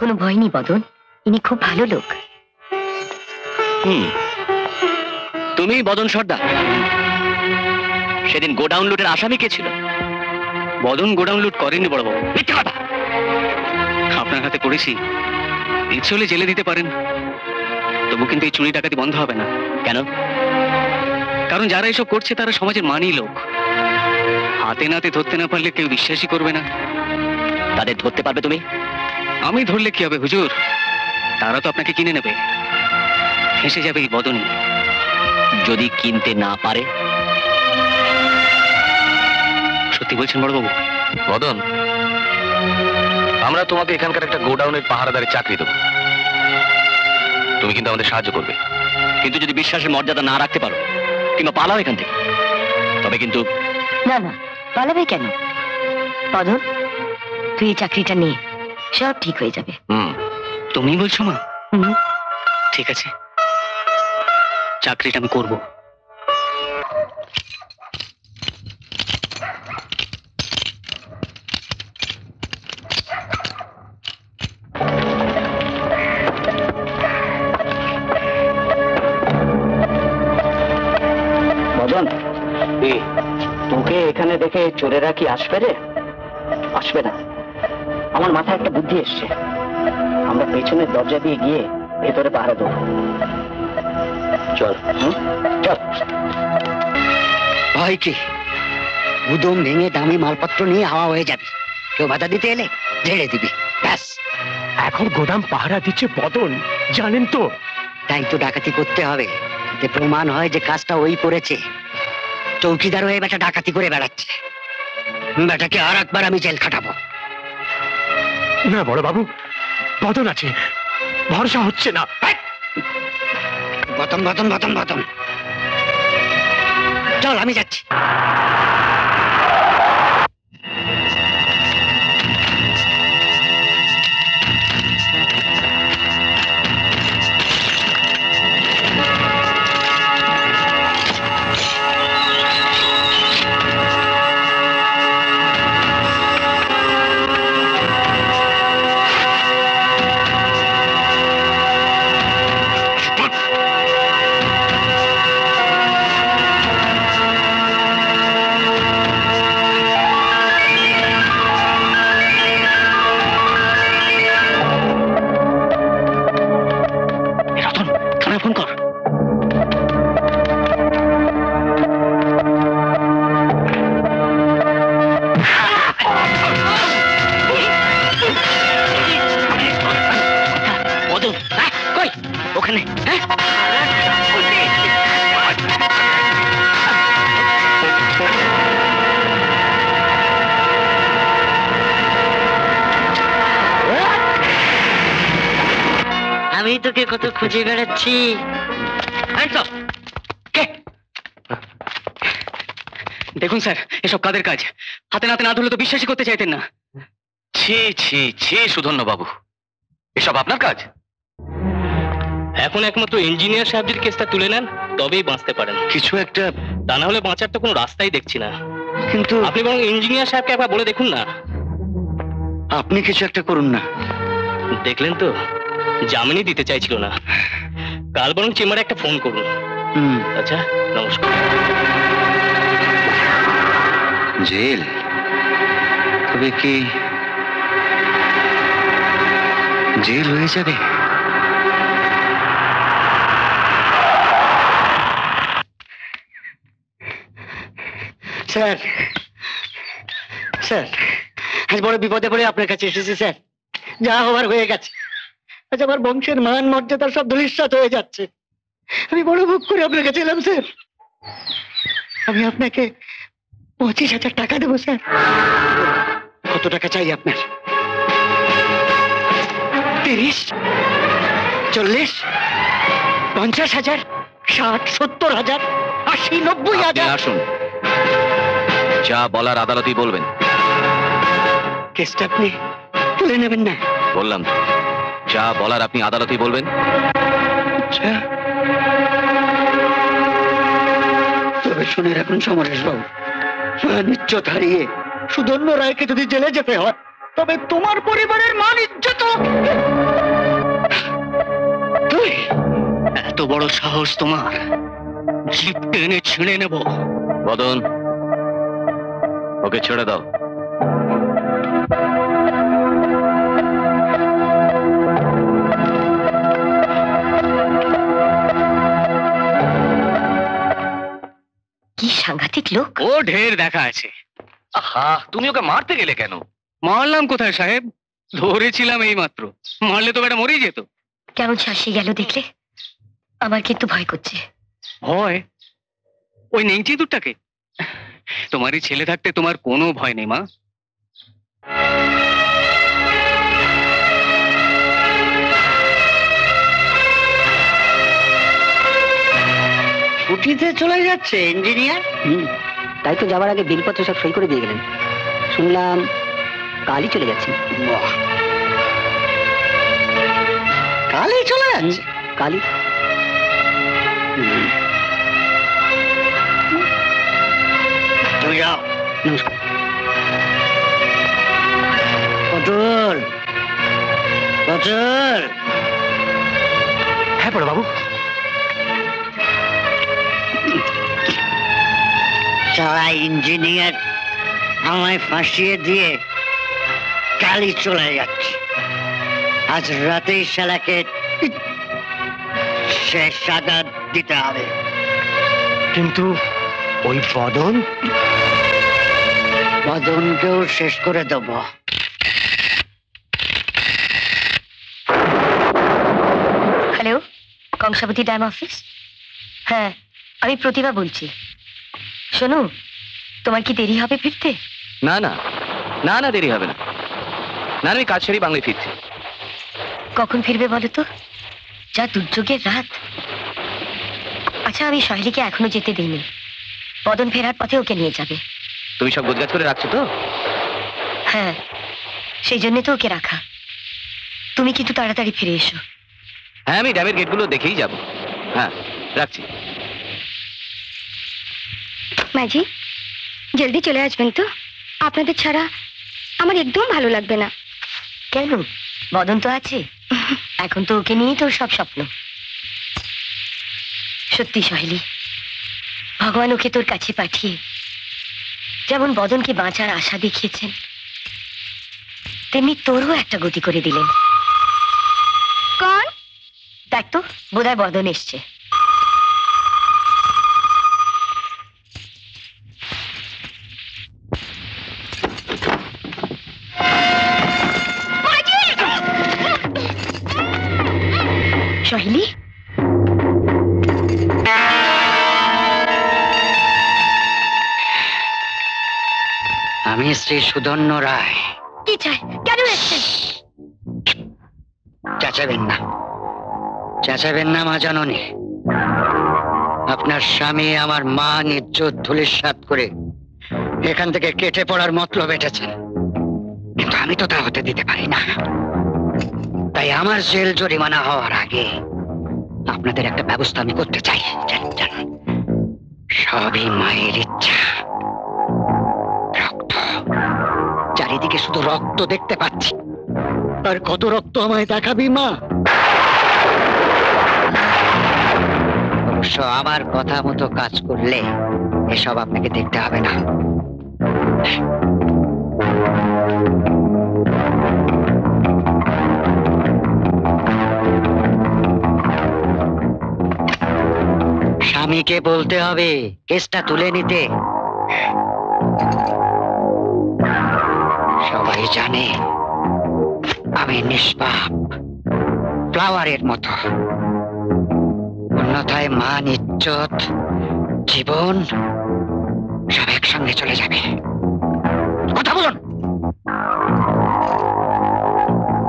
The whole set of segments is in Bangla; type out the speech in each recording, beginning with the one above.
কোনো ভয় নেই বদন, ইনি খুব ভালো লোক। তুমি বদন সর্দার? সেদিন গোডাউন লুটের আসামি কে ছিল? বদন গোডাউন লুট করেনি বড়বাবু, মিথ্যে কথা। আপনার হাতে পড়েছি, ইচ্ছে হলে জেলে দিতে পারেন, তবু কিন্তু এই চুরি ডাকাতি বন্ধ হবে না। কেন? কারণ যারা এসব করছে তারা সমাজের মানি লোক। হাতে নাতে ধরতে না পারলে কেউ বিশ্বাসই করবে না। তাদের ধরতে পারবে তুমি? আমি ধরলে কি হবে হুজুর, তারা তো আপনাকে কিনে নেবে, ফেঁসে যাবে এই বদনই। যদি কিনতে না পারে? সত্যি বলছেন বড়বাবু? বদন, আমরা তোমাকে এখানকার একটা গোডাউনের পাহারাদারের চাকরি দেবো, তুমি কিন্তু আমাদের সাহায্য করবে। কিন্তু যদি বিশ্বাসের মর্যাদা না রাখতে পারো কিংবা পালাও এখান থেকে, তবে কিন্তু। না না, পালাবে কেন বদন? তুই এই চাকরিটা নে, সব ঠিক হয়ে যাবে। তুমি বলছো মা? ঠিক আছে, চাকরিটা আমি করবো। বদন, তোকে এখানে দেখে চোরেরা কি আসবে রে? আসবে না। আমার মাথায় একটা বুদ্ধি এসছে, আমরা পেছনের দরজা দিয়ে গিয়ে ভেতরে পাহারা দেবো। চল। চল। ভয় কি? গুদম ভেঙে দামি মালপত্র নিয়ে হাওয়া হয়ে যাবে, কেউ বাধা দিতে এলে ঝেড়ে দিবি, ব্যাস। এখন গোদাম পাহারা দিচ্ছে বদন, জানেন তো? তাই তো ডাকাতি করতে হবে, যে প্রমাণ হয় যে কাজটা ওই করেছে। চৌকিদার হয়ে বেটা ডাকাতি করে বেড়াচ্ছে, বেটাকে আর একবার আমি জেল খাটাবো। না বড় বাবু, বদন আছে, ভরসা হচ্ছে না। বতন বতন বতন বতন, চল আমি যাচ্ছি। ফোন কর। কই ওখানে? আমি তোকে কত খুঁজে বেড়াচ্ছি। দেখুন স্যার, এসব কাদের কাজ? হাতে নাতে না ধরলে তো বিশ্বাসই করতে চাইতেন না। ছি ছি ছি সুধন্য বাবু, এসব আপনার কাজ? এখন একমাত্র ইঞ্জিনিয়ার সাহেব যদি কেসটা তুলে নেন তবেই বাঁচতে পারেন। কিছু একটা, তা না হলে বাঁচার তো কোনো রাস্তাই দেখছি না। কিন্তু আপনি বরং ইঞ্জিনিয়ার সাহেবকে একবার বলে দেখুন না। আপনি কিছু একটা করুন না। দেখলেন তো, জামিনই দিতে চাইছিল না। কাল বরং চেম্বারে একটা ফোন করুন। আচ্ছা, নমস্কার। জেল? তবে কি জেল হয়ে যাবে? স্যার, স্যার আজ বড় বিপদে পড়ে আপনার কাছে এসেছি স্যার। যা হবার হয়ে গেছে, আজ আমার বংশের মান মর্যাদার সব ধূলিসাৎ হয়ে যাচ্ছে। আমি বড় ভুল করে আপনার কাছে এলাম স্যার। আমি আপনাকে 25,000 টাকা দেবো স্যার। কত টাকা চাই আপনার? 30, 40, 50,000, 60, 70,000, 80, 90,000? আসুন, যা বলার আদালতেই বলবেন। কেসটা আপনি তুলে নেবেন না? বললাম তো, যা বলার আপনি আদালতেই বলবেন। আচ্ছা, তবে শুনে রাখুন সমরেশ বাবু, নিশ্চত হারিয়ে সুধন্য রায়কে যদি জেলে যেতে হয়, তবে তোমার পরিবারের মান ইজ্জত এত বড় সাহস তোমার, জিপ টেনে ছিঁড়ে নেব। বদন, ওকে ছেড়ে দাও। কি সাংঘাতিক লোক। ও ঢের দেখা আছে। আহা, তুমি ওকে মারতে গেলে কেন? মারলাম কোথায় সাহেব, ধরেছিলাম এই মাত্র। মারলে তো বেটা মরেই যেত। কেমন শাসিয়ে গেল দেখলে? আমার কিন্তু ভয় করছে। ভয়? ওই নেংটি দুটাকে? তোমারই ছেলে থাকতে তোমার কোনো ভয় নেই মা। ছুটিতে চলে যাচ্ছে ইঞ্জিনিয়ার? তাই তো যাওয়ার আগে বিলপত্র সব সই করে দিয়ে গেলেন। শুনলাম কালই চলে যাচ্ছেন। বাহ, কালই চলে যাচ্ছে? কালই। তুমি যাও। নমস্কার। পটল, পটল। হ্যাঁ বড় বাবু। সারা ইঞ্জিনিয়ার আমায় ফাঁসিয়ে দিয়ে কালই চলে যাচ্ছে। আজ রাতেই শালাকে শেষ সাজা দিতে হবে। কিন্তু ওই বদন? বদনকেও শেষ করে দেব। Hello, Kangsabati dam office? হ্যাঁ, আমি প্রতিভা বলছি। শোনো, তোমার কি দেরি হবে ফিরতে? না না, না না, দেরি হবে না। না, আমি কাজ সেরেই বাংলায় ফিরছি। কখন ফিরবে বলো তো? যা দুর্যোগের রাত। আচ্ছা, আমি সহেলিকে এখনো যেতে দিইনি। বদন ফেরার পথে ওকে নিয়ে যাবে। তুমি সব গোছগাছ করে রাখছো তো? হ্যাঁ, সেই জন্য তো ওকে রাখা। তুমি কিন্তু তাড়াতাড়ি ফিরে এসো। হ্যাঁ, আমি ড্যামের গেটগুলো দেখেই যাব। হ্যাঁ, রাখছি। মাঝি, জলদি চলে আসবেন তো। আপনাদের ছাড়া আমার একদম ভালো লাগবে না। কেন? বদন তো আছে। এখন তো ওকে নিয়েই তোর সব স্বপ্ন। সত্যি সহেলি, ভগবান ওকে তোর কাছে পাঠিয়ে যেমন বদনকে বাঁচার আশা দেখিয়েছেন, তেমনি তোরও একটা গতি করে দিলেন। কোন? দেখ তো, বোধহয় বদন এসছে। সহেলি, আমি শ্রী সুধন্য রায়। কি চাই? কেন এসছেন? চেঁচাবেন না, চেঁচাবেন না মা জননী। আপনার স্বামী আমার মান ইজ্জত ধূলিসাৎ করে এখান থেকে কেটে পড়ার মতলব এঁটেছেন, কিন্তু আমি তো তা হতে দিতে পারি না। তাই আমার জেল জরিমানা হওয়ার আগে আপনাদের একটা ব্যবস্থা আমি করতে চাই। জানেন, জানেন, সবই মায়ের ইচ্ছা। রক্ত, চারিদিকে শুধু রক্ত দেখতে পাচ্ছি। আর কত রক্ত আমায় দেখাবি মা? অবশ্য আমার কথা মতো কাজ করলে এসব আপনাকে দেখতে হবে না। স্বামীকে বলতে হবে কেসটা তুলে নিতে। সবাই জানে আমি নিষ্পাপ, ফ্লাওয়ারের মতো। অন্যথায় মান ইজ্জত জীবন সব একসঙ্গে চলে যাবে। কথা বলুন।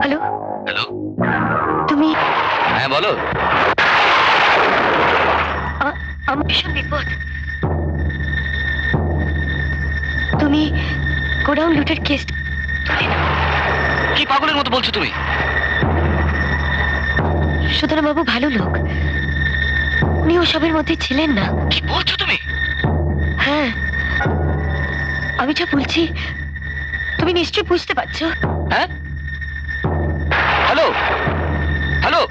Hello, hello. তুমি? হ্যাঁ, বলো। আমার ভীষণ বিপদ। তুমি গোডাউন লুটের কেস তুলে নাও। কি পাগলের মতো বলছো তুমি? সুতরাং বাবু ভালো লোক, উনি ওসবের মধ্যে ছিলেন না। কি বলছো তুমি? হ্যাঁ, আমি যা বলছি তুমি নিশ্চয়ই বুঝতে পারছো। হ্যাঁ, হ্যালো, হ্যালো।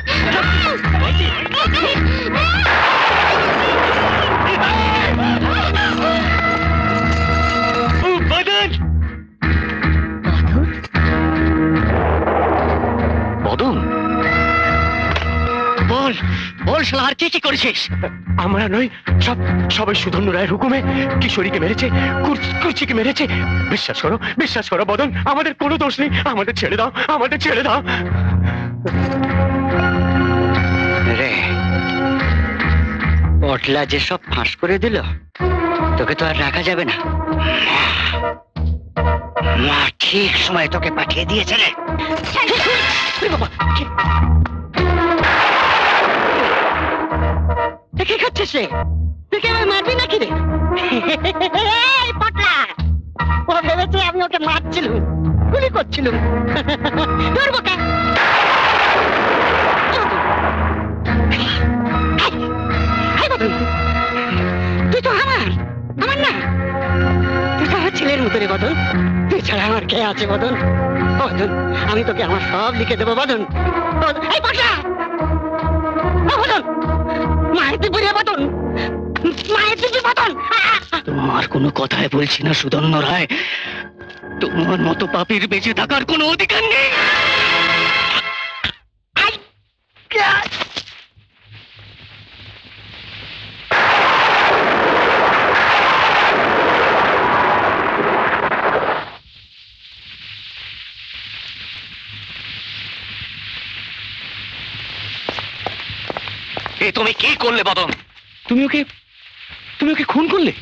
বল শালা, আর কি কি করেছিস? আমরা নই, সবাই সুধন্য রায়ের হুকুমে কিশোরীকে মেরেছে, কুর্চিকে মেরেছে। বিশ্বাস করো বদন, আমাদের কোনো দোষ নেই। আমাদের ছেড়ে দাও। রে পটলা যে সব ফাঁস করে দিল, তোকে তো আর রাখা যাবে না। মা ঠিক সময় তোকে পাঠিয়ে দিয়েছে রে। কি খাচ্ছিস রে? তুই কে মারবি নাকি রে? পটলা ও ভেবেছে আমি ওকে মারছিলুম, গুলি করছিলুম। ধরবো কে? তুই তো আমার না, তুই তো আমার ছেলের মতো রে বদন। তুই ছাড়া আমার কে আছে বদন? বদন, আমি তোকে আমার সব লিখে দেবো বদন। এই পটলা, বদন মায়ের দিবি রে বদন, মায়ের দিবি বদন। তোমার কোনো কথাই বলছি না সুধন্য রায়। তোমার মতো পাপীর বেঁচে থাকার কোনো অধিকার নেই। তুমি কি করলে বদন? তুমি ওকে খুন করলে?